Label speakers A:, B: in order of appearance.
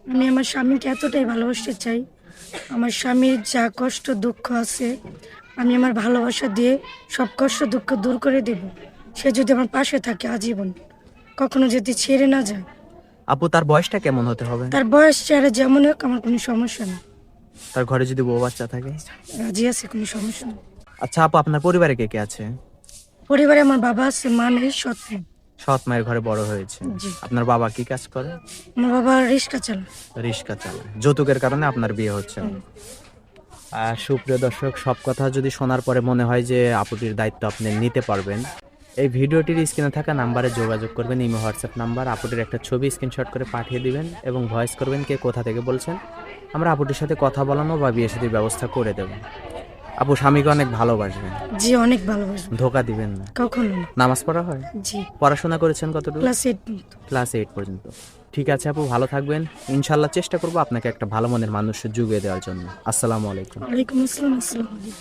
A: আমি আমার স্বামীকে এতটাই ভালোবাসতে চাই, আমার স্বামীর যা কষ্ট দুঃখ আছে আমি আমার ভালোবাসা দিয়ে সব কষ্ট দুঃখ দূর করে দেব। সে যদি আমার পাশে থাকে আজীবন, কখনো যদি ছেড়ে না যায়।
B: আপু তার বয়সটা কেমন হতে হবে?
A: তার বয়স চেহারা যেমন হোক আমার কোনো সমস্যা নেই,
B: তার ঘরে যদি বউ বাচ্চা থাকে?
A: রাজি আছে, কোনো সমস্যা নেই।
B: আচ্ছা আপু, আপনার পরিবারে কে কে আছে?
A: পরিবারে আমার বাবা আছে, মা নেই, সৎ নেই।
B: সৎ মায়ের ঘরে বড় হয়েছে।
A: জি।
B: আপনার বাবা কি কাজ করে?
A: আমার বাবা রিক্সা চালায়।
B: রিক্সা চালায়। যৌতুকের কারণে আপনার বিয়ে হচ্ছে না। আর সুপ্রিয় দর্শক, সব কথা যদি শোনার পরে মনে হয় যে আপুটির দায়িত্ব আপনি নিতে পারবেন, এই ভিডিওটির স্ক্রিনে থাকা নাম্বারে যোগাযোগ করবেন, ইমো হোয়াটসঅ্যাপ নাম্বার। আপুটির একটা ছবি স্ক্রিনশট করে পাঠিয়ে দিবেন এবং ভয়েস করবেন কে কোথা থেকে বলছেন। আমরা আপুটির সাথে কথা বলানো বা বিয়ে শাদীর ব্যবস্থা করে দেব। আপু স্বামীকে অনেক ভালোবাসবেন,
A: জি, অনেক ভালোবাসবো।
B: ধোকা দিবেন না।
A: কখনো না।
B: নামাজ পড়া হয়?
A: জি,
B: পড়াশোনা করেছেন কতটুকু?
A: ক্লাস 8
B: ক্লাস 8 পর্যন্ত। ঠিক আছে আপু, ভালো থাকবেন। ইনশাল্লাহ চেষ্টা করবো আপনাকে একটা ভালো মনের মানুষ জুগিয়ে দেওয়ার জন্য। আসসালামু আলাইকুম।
A: ওয়ালাইকুম আসসালাম। আসসালামু আলাইকুম।